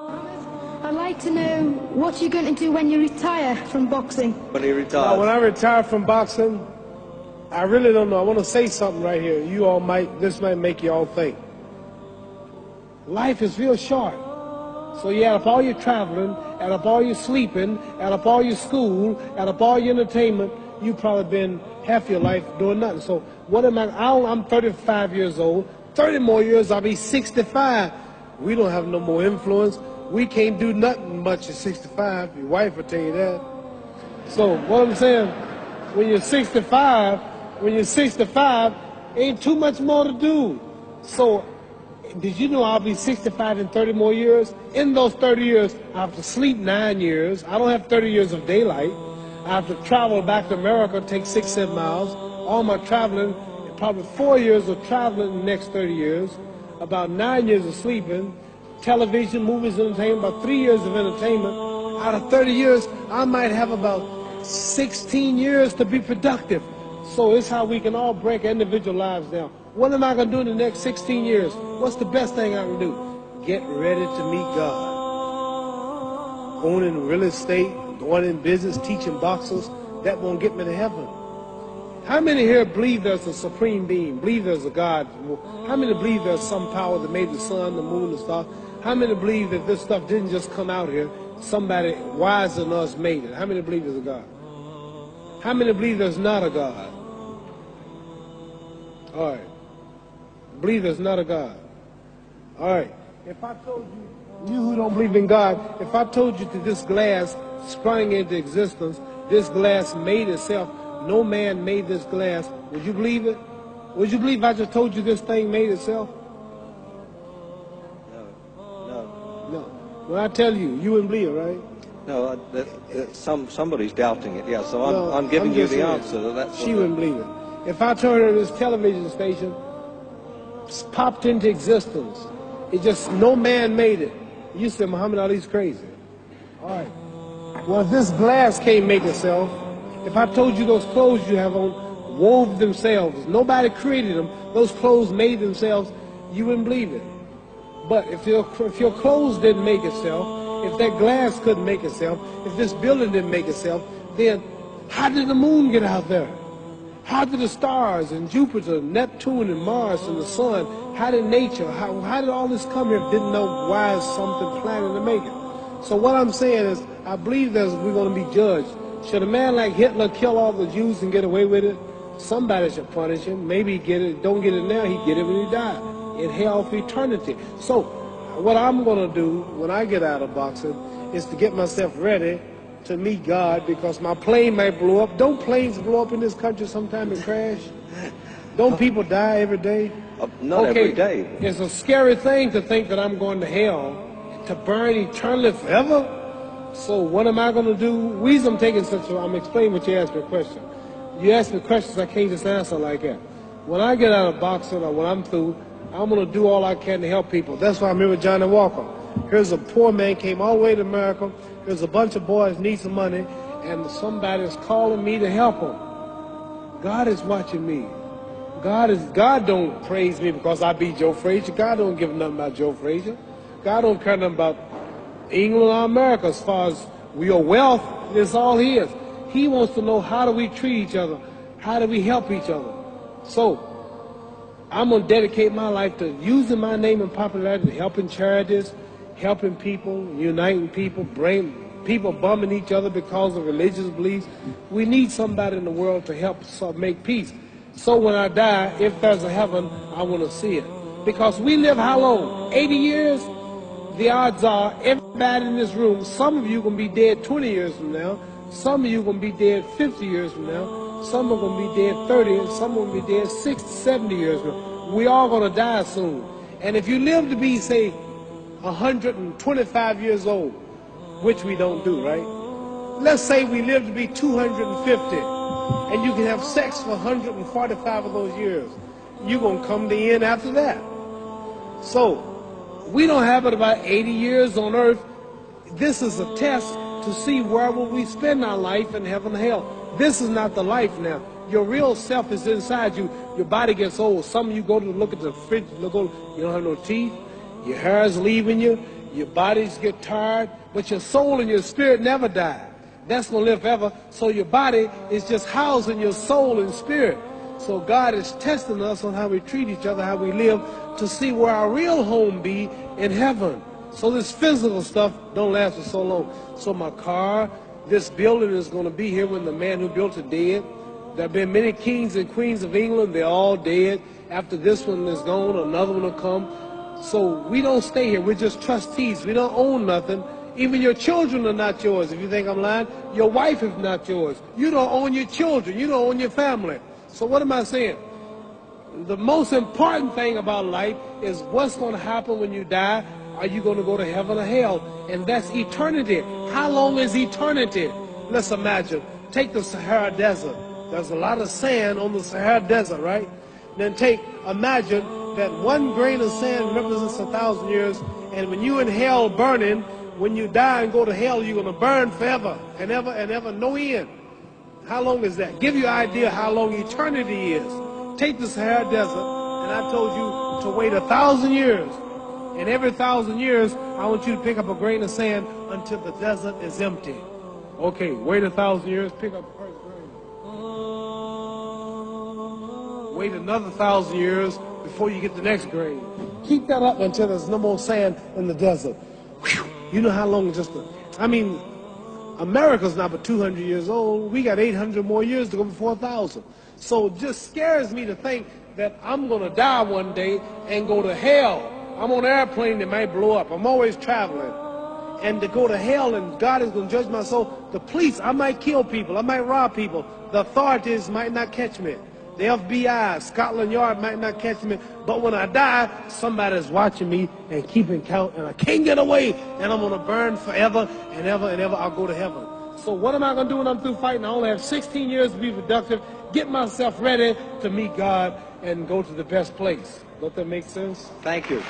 I'd like to know what you're going to do when you retire from boxing. When he retires? Now, when I retire from boxing, I really don't know. I want to say something right here. This might make you all think. Life is real short. So you add up all your traveling, add up all your sleeping, add up all your school, add up all your entertainment, you've probably been half your life doing nothing. So what am I'm 35 years old. 30 more years, I'll be 65. We don't have no more influence. We can't do nothing much at 65. Your wife will tell you that. So what I'm saying, when you're 65, ain't too much more to do. So did you know I'll be 65 in 30 more years? In those 30 years, I have to sleep 9 years. I don't have 30 years of daylight. I have to travel back to America, take 6-7 miles. All my traveling, probably 4 years of traveling in the next 30 years, about 9 years of sleeping, television, movies, entertainment, about 3 years of entertainment. Out of 30 years, I might have about 16 years to be productive. So it's how we can all break our individual lives down. What am I going to do in the next 16 years? What's the best thing I can do? Get ready to meet God. Going in real estate, going in business, teaching boxers, that won't get me to heaven. How many here believe there's a supreme being, believe there's a God? How many believe there's some power that made the sun, the moon, the stars? How many believe that this stuff didn't just come out here? Somebody wiser than us made it. How many believe there's a God? How many believe there's not a God? All right. Believe there's not a God. All right. If I told you who don't believe in God, if I told you that this glass sprang into existence, this glass made itself, no man made this glass, would you believe it? Would you believe if I just told you this thing made itself? No. When I tell you, you wouldn't believe it, right? No, somebody's doubting it, yeah, so I'm giving you the answer. That's she wouldn't believe it. If I told her this television station popped into existence, it just, no man made it, you said Muhammad Ali's crazy. All right. Well, if this glass can't make itself, if I told you those clothes you have on wove themselves, nobody created them, those clothes made themselves, you wouldn't believe it. But if your clothes didn't make itself, if that glass couldn't make itself, if this building didn't make itself, then how did the moon get out there? How did the stars and Jupiter, Neptune and Mars and the sun, how did nature, how did all this come here if didn't know why is something planning to make it? So what I'm saying is, I believe we're going to be judged. Should a man like Hitler kill all the Jews and get away with it? Somebody should punish him. Maybe he get it, don't get it now, he get it when he died. In hell for eternity. So what I'm going to do when I get out of boxing is to get myself ready to meet God, because my plane might blow up. Don't planes blow up in this country sometime and crash? Don't people die every day? Not every day. It's a scary thing to think that I'm going to hell to burn eternally forever. So what am I going to do? The reason I'm taking I'm explaining what you asked me a question. You ask me questions I can't just answer like that. When I get out of boxing or when I'm through, I'm going to do all I can to help people. That's why I'm here with Johnny Walker. Here's a poor man, came all the way to America. There's a bunch of boys need some money, and somebody's calling me to help them. God is watching me. God don't praise me because I beat Joe Frazier. God don't give nothing about Joe Frazier. God don't care nothing about England or America as far as your wealth. It's all his. He wants to know, how do we treat each other? How do we help each other? So I'm going to dedicate my life to using my name and popularity, helping charities, helping people, uniting people, people bumming each other because of religious beliefs. We need somebody in the world to help make peace. So when I die, if there's a heaven, I want to see it. Because we live how long? 80 years? The odds are everybody in this room, some of you are going to be dead 20 years from now, some of you are going to be dead 50 years from now, some are going to be dead 30, and some are going to be dead 60, 70 years from now. We all going to die soon. And if you live to be, say, 125 years old, which we don't do, right? Let's say we live to be 250, and you can have sex for 145 of those years. You're going to come to the end after that. So, we don't have it about 80 years on earth. This is a test to see where will we spend our life in heaven and hell. This is not the life now. Your real self is inside you. Your body gets old. Some of you go to look at the fridge, you don't have no teeth. Your hair is leaving you. Your bodies get tired, but your soul and your spirit never die. That's going to live forever. So your body is just housing your soul and spirit. So God is testing us on how we treat each other, how we live, to see where our real home be in heaven. So this physical stuff don't last for so long. So my car, this building is going to be here when the man who built it dead. There have been many kings and queens of England. They're all dead. After this one is gone, another one will come. So we don't stay here. We're just trustees. We don't own nothing. Even your children are not yours. If you think I'm lying, your wife is not yours. You don't own your children. You don't own your family. So what am I saying? The most important thing about life is what's going to happen when you die. Are you going to go to heaven or hell? And that's eternity. How long is eternity? Let's imagine. Take the Sahara Desert. There's a lot of sand on the Sahara Desert, right? Then imagine that one grain of sand represents 1,000 years, and when you in hell burning, when you die and go to hell, you're going to burn forever and ever, no end. How long is that? Give you an idea how long eternity is. Take the Sahara Desert, and I told you to wait 1,000 years. And every 1,000 years, I want you to pick up a grain of sand until the desert is empty. Okay, wait 1,000 years, pick up the first grain. Wait another 1,000 years before you get the next grain. Keep that up until there's no more sand in the desert. Whew. You know how long America's not but 200 years old. We got 800 more years to go before 1,000. So it just scares me to think that I'm going to die one day and go to hell. I'm on an airplane that might blow up. I'm always traveling. And to go to hell and God is going to judge my soul. The police, I might kill people. I might rob people. The authorities might not catch me. The FBI, Scotland Yard might not catch me. But when I die, somebody's watching me and keeping count. And I can't get away. And I'm going to burn forever and ever and ever. I'll go to heaven. So what am I going to do when I'm through fighting? I only have 16 years to be productive. Get myself ready to meet God and go to the best place. Don't that make sense? Thank you.